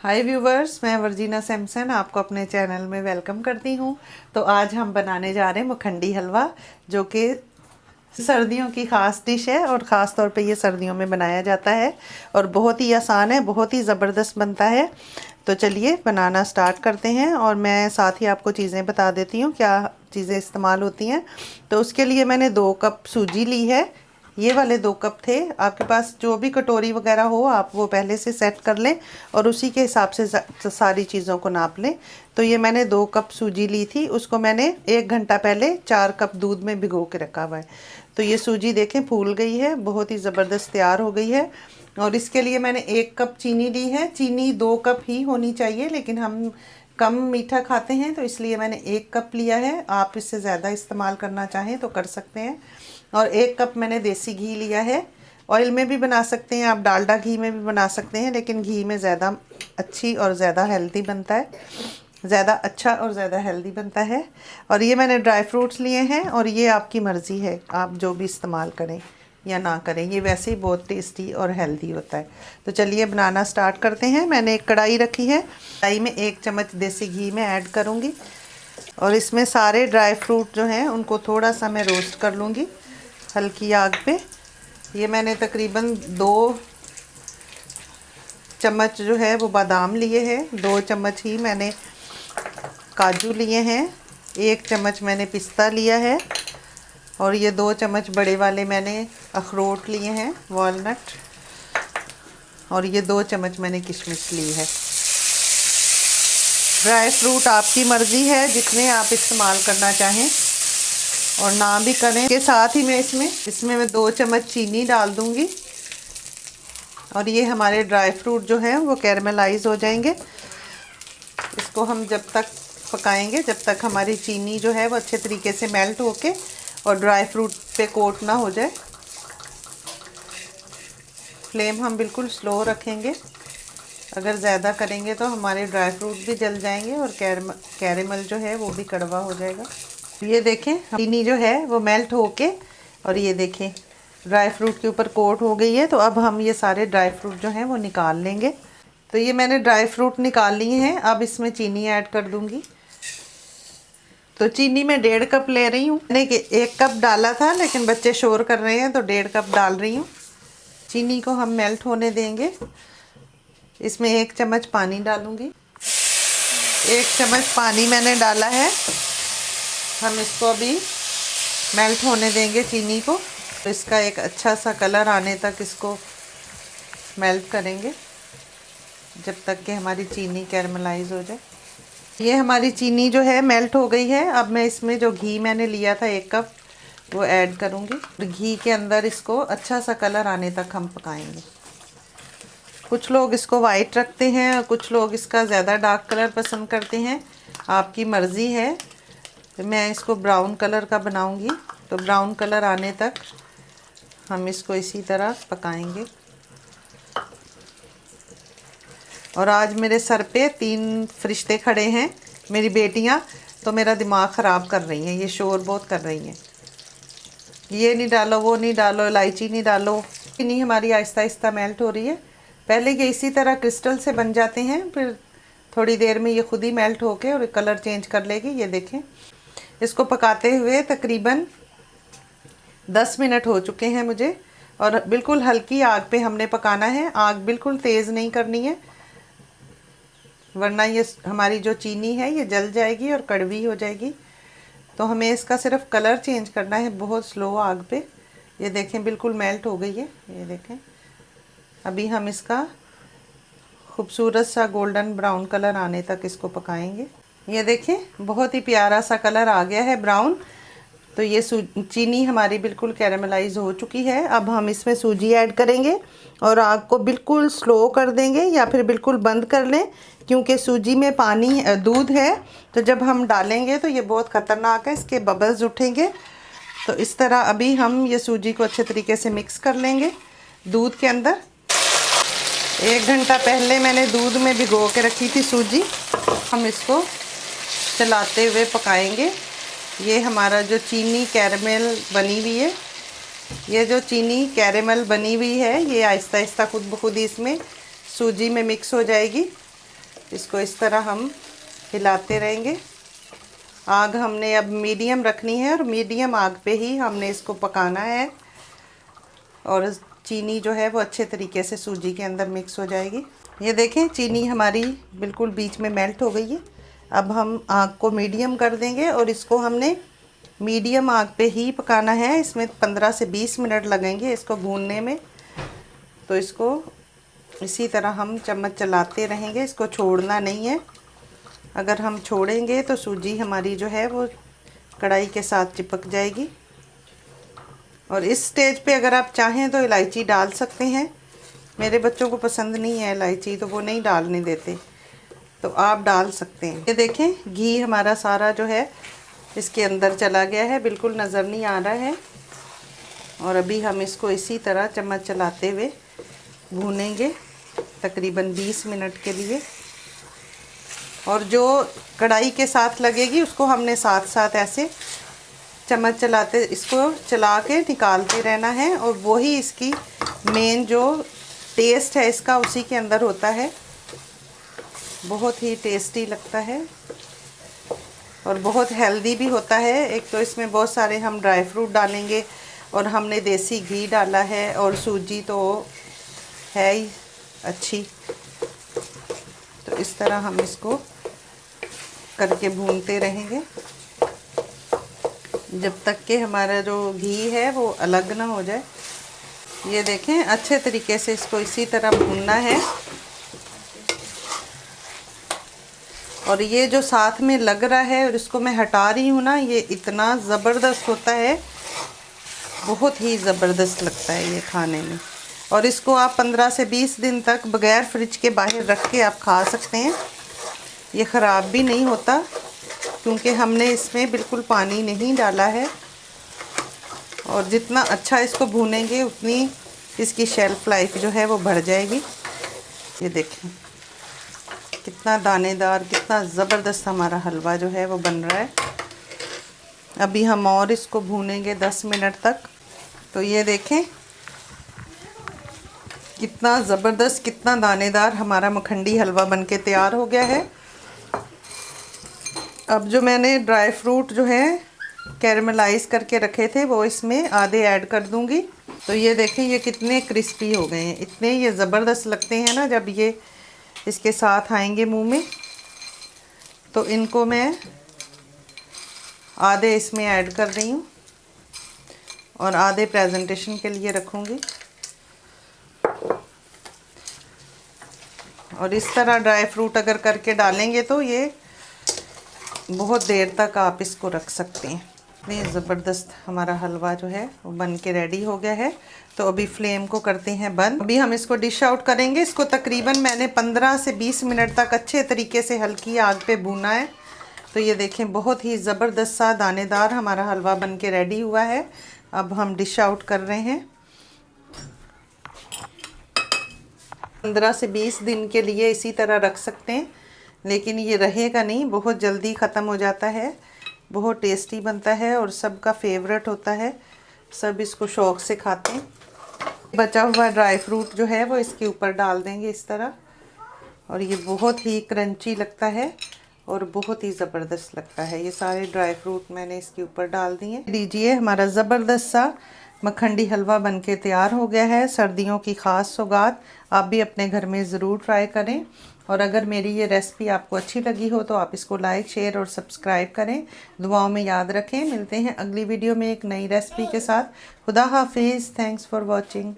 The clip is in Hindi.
हाय व्यूवर्स, मैं वर्जीना सैमसन आपको अपने चैनल में वेलकम करती हूँ। तो आज हम बनाने जा रहे हैं मखंडी हलवा, जो कि सर्दियों की ख़ास डिश है और ख़ास तौर पे ये सर्दियों में बनाया जाता है और बहुत ही आसान है, बहुत ही ज़बरदस्त बनता है। तो चलिए बनाना स्टार्ट करते हैं और मैं साथ ही आपको चीज़ें बता देती हूँ क्या चीज़ें इस्तेमाल होती हैं। तो उसके लिए मैंने 2 कप सूजी ली है। ये वाले 2 कप थे। आपके पास जो भी कटोरी वगैरह हो आप वो पहले से सेट कर लें और उसी के हिसाब से सारी चीज़ों को नाप लें। तो ये मैंने 2 कप सूजी ली थी, उसको मैंने 1 घंटा पहले 4 कप दूध में भिगो के रखा हुआ है। तो ये सूजी देखें फूल गई है, बहुत ही ज़बरदस्त तैयार हो गई है। और इसके लिए मैंने 1 कप चीनी ली है। चीनी 2 कप ही होनी चाहिए, लेकिन हम कम मीठा खाते हैं तो इसलिए मैंने 1 कप लिया है। आप इससे ज़्यादा इस्तेमाल करना चाहें तो कर सकते हैं। और 1 कप मैंने देसी घी लिया है। ऑयल में भी बना सकते हैं आप, डालडा घी में भी बना सकते हैं, लेकिन घी में ज़्यादा अच्छी और ज़्यादा हेल्दी बनता है, ज़्यादा अच्छा और ज़्यादा हेल्दी बनता है। और ये मैंने ड्राई फ्रूट्स लिए हैं और ये आपकी मर्ज़ी है, आप जो भी इस्तेमाल करें या ना करें, ये वैसे ही बहुत टेस्टी और हेल्दी होता है। तो चलिए बनाना स्टार्ट करते हैं। मैंने एक कढ़ाई रखी है, कढ़ाई में 1 चम्मच देसी घी में ऐड करूँगी और इसमें सारे ड्राई फ्रूट जो हैं उनको थोड़ा सा मैं रोस्ट कर लूँगी हल्की आग पे। ये मैंने तकरीबन 2 चम्मच जो है वो बादाम लिए हैं, 2 चम्मच ही मैंने काजू लिए हैं, 1 चम्मच मैंने पिस्ता लिया है और ये 2 चम्मच बड़े वाले मैंने अखरोट लिए हैं, वॉलनट, और ये 2 चम्मच मैंने किशमिश ली है। ड्राई फ्रूट आपकी मर्ज़ी है जितने आप इस्तेमाल करना चाहें और ना भी करें। के साथ ही मैं इसमें मैं 2 चम्मच चीनी डाल दूंगी और ये हमारे ड्राई फ्रूट जो है वो कैरमलाइज हो जाएंगे। इसको हम जब तक पकाएंगे जब तक हमारी चीनी जो है वो अच्छे तरीके से मेल्ट होके और ड्राई फ्रूट पे कोट ना हो जाए। फ्लेम हम बिल्कुल स्लो रखेंगे, अगर ज़्यादा करेंगे तो हमारे ड्राई फ्रूट भी जल जाएंगे और कैरेमल जो है वो भी कड़वा हो जाएगा। ये देखें चीनी जो है वो मेल्ट होके और ये देखें ड्राई फ्रूट के ऊपर कोट हो गई है। तो अब हम ये सारे ड्राई फ्रूट जो हैं वो निकाल लेंगे। तो ये मैंने ड्राई फ्रूट निकाल लिए हैं। अब इसमें चीनी ऐड कर दूंगी। तो चीनी मैं 1.5 कप ले रही हूँ। मैंने 1 कप डाला था लेकिन बच्चे शोर कर रहे हैं तो 1.5 कप डाल रही हूँ। चीनी को हम मेल्ट होने देंगे। इसमें 1 चम्मच पानी डालूंगी। 1 चम्मच पानी मैंने डाला है। हम इसको अभी मेल्ट होने देंगे चीनी को। तो इसका एक अच्छा सा कलर आने तक इसको मेल्ट करेंगे जब तक कि हमारी चीनी कैरमलाइज हो जाए। ये हमारी चीनी जो है मेल्ट हो गई है। अब मैं इसमें जो घी मैंने लिया था 1 कप वो ऐड करूँगी। घी के अंदर इसको अच्छा सा कलर आने तक हम पकाएंगे। कुछ लोग इसको वाइट रखते हैं और कुछ लोग इसका ज़्यादा डार्क कलर पसंद करते हैं, आपकी मर्ज़ी है। तो मैं इसको ब्राउन कलर का बनाऊंगी। तो ब्राउन कलर आने तक हम इसको इसी तरह पकाएंगे। और आज मेरे सर पे 3 फरिश्ते खड़े हैं, मेरी बेटियां, तो मेरा दिमाग ख़राब कर रही हैं, ये शोर बहुत कर रही हैं। ये नहीं डालो, वो नहीं डालो, इलायची नहीं डालो। चीनी हमारी आहिस्ता आहिस्ता मेल्ट हो रही है। पहले ये इसी तरह क्रिस्टल से बन जाते हैं, फिर थोड़ी देर में ये खुद ही मेल्ट होके और कलर चेंज कर लेगी। ये देखें, इसको पकाते हुए तकरीबन 10 मिनट हो चुके हैं मुझे। और बिल्कुल हल्की आग पे हमने पकाना है, आग बिल्कुल तेज़ नहीं करनी है, वरना ये हमारी जो चीनी है ये जल जाएगी और कड़वी हो जाएगी। तो हमें इसका सिर्फ कलर चेंज करना है बहुत स्लो आग पे। ये देखें बिल्कुल मेल्ट हो गई है। ये देखें, अभी हम इसका खूबसूरत सा गोल्डन ब्राउन कलर आने तक इसको पकाएंगे। ये देखें बहुत ही प्यारा सा कलर आ गया है, ब्राउन। तो ये चीनी हमारी बिल्कुल कैरेमलाइज हो चुकी है। अब हम इसमें सूजी ऐड करेंगे और आग को बिल्कुल स्लो कर देंगे या फिर बिल्कुल बंद कर लें, क्योंकि सूजी में पानी दूध है। तो जब हम डालेंगे तो ये बहुत ख़तरनाक है, इसके बबल्स उठेंगे। तो इस तरह अभी हम ये सूजी को अच्छे तरीके से मिक्स कर लेंगे दूध के अंदर। 1 घंटा पहले मैंने दूध में भिगो के रखी थी सूजी। हम इसको चलाते हुए पकाएंगे। ये हमारा जो चीनी कैरेमल बनी हुई है, ये जो चीनी कैरेमल बनी हुई है ये आहिस्ता आहिस्ता खुद ब खुद इसमें सूजी में मिक्स हो जाएगी। इसको इस तरह हम हिलाते रहेंगे। आग हमने अब मीडियम रखनी है और मीडियम आग पे ही हमने इसको पकाना है। और चीनी जो है वो अच्छे तरीके से सूजी के अंदर मिक्स हो जाएगी। ये देखें चीनी हमारी बिल्कुल बीच में मेल्ट हो गई है। अब हम आग को मीडियम कर देंगे और इसको हमने मीडियम आग पे ही पकाना है। इसमें 15 से 20 मिनट लगेंगे इसको भूनने में। तो इसको इसी तरह हम चम्मच चलाते रहेंगे, इसको छोड़ना नहीं है। अगर हम छोड़ेंगे तो सूजी हमारी जो है वो कढ़ाई के साथ चिपक जाएगी। और इस स्टेज पे अगर आप चाहें तो इलायची डाल सकते हैं। मेरे बच्चों को पसंद नहीं है इलायची, तो वो नहीं डालने देते, तो आप डाल सकते हैं। ये देखें घी हमारा सारा जो है इसके अंदर चला गया है, बिल्कुल नज़र नहीं आ रहा है। और अभी हम इसको इसी तरह चम्मच चलाते हुए भूनेंगे तकरीबन 20 मिनट के लिए। और जो कढ़ाई के साथ लगेगी उसको हमने साथ साथ ऐसे चम्मच चलाते इसको चला के निकालते रहना है। और वही इसकी मेन जो टेस्ट है इसका उसी के अंदर होता है। बहुत ही टेस्टी लगता है और बहुत हेल्दी भी होता है। एक तो इसमें बहुत सारे हम ड्राई फ्रूट डालेंगे और हमने देसी घी डाला है और सूजी तो है ही अच्छी। तो इस तरह हम इसको करके भूनते रहेंगे जब तक कि हमारा जो घी है वो अलग ना हो जाए। ये देखें अच्छे तरीके से इसको इसी तरह भूनना है। और ये जो साथ में लग रहा है और इसको मैं हटा रही हूँ ना, ये इतना ज़बरदस्त होता है, बहुत ही ज़बरदस्त लगता है ये खाने में। और इसको आप 15 से 20 दिन तक बग़ैर फ्रिज के बाहर रख के आप खा सकते हैं। ये ख़राब भी नहीं होता क्योंकि हमने इसमें बिल्कुल पानी नहीं डाला है। और जितना अच्छा इसको भूनेंगे उतनी इसकी शेल्फ़ लाइफ जो है वो बढ़ जाएगी। ये देखें कितना दानेदार, कितना ज़बरदस्त हमारा हलवा जो है वो बन रहा है। अभी हम और इसको भूनेंगे 10 मिनट तक। तो ये देखें कितना ज़बरदस्त, कितना दानेदार हमारा मखंडी हलवा बनके तैयार हो गया है। अब जो मैंने ड्राई फ्रूट जो है कैरमलाइज़ करके रखे थे वो इसमें आधे ऐड कर दूंगी। तो ये देखें ये कितने क्रिस्पी हो गए हैं, इतने ये ज़बरदस्त लगते हैं ना जब ये इसके साथ आएंगे मुंह में। तो इनको मैं आधे इसमें ऐड कर रही हूँ और आधे प्रेजेंटेशन के लिए रखूँगी। और इस तरह ड्राई फ्रूट अगर करके डालेंगे तो ये बहुत देर तक आप इसको रख सकते हैं। इतनी ज़बरदस्त हमारा हलवा जो है वो बन के रेडी हो गया है। तो अभी फ्लेम को करते हैं बंद। अभी हम इसको डिश आउट करेंगे। इसको तकरीबन मैंने 15 से 20 मिनट तक अच्छे तरीके से हल्की आग पे भूना है। तो ये देखें बहुत ही ज़बरदस्त सा दानेदार हमारा हलवा बन के रेडी हुआ है। अब हम डिश आउट कर रहे हैं। 15 से 20 दिन के लिए इसी तरह रख सकते हैं, लेकिन ये रहेगा नहीं, बहुत जल्दी ख़त्म हो जाता है। बहुत टेस्टी बनता है और सबका फेवरेट होता है, सब इसको शौक़ से खाते हैं। बचा हुआ ड्राई फ्रूट जो है वो इसके ऊपर डाल देंगे इस तरह। और ये बहुत ही क्रंची लगता है और बहुत ही ज़बरदस्त लगता है। ये सारे ड्राई फ्रूट मैंने इसके ऊपर डाल दिए। लीजिए हमारा ज़बरदस्त सा मखंडी हलवा बनके तैयार हो गया है। सर्दियों की ख़ास सौगात, आप भी अपने घर में ज़रूर ट्राई करें। और अगर मेरी ये रेसिपी आपको अच्छी लगी हो तो आप इसको लाइक, शेयर और सब्सक्राइब करें। दुआओं में याद रखें। मिलते हैं अगली वीडियो में एक नई रेसिपी के साथ। खुदा हाफिज़। Thanks for watching.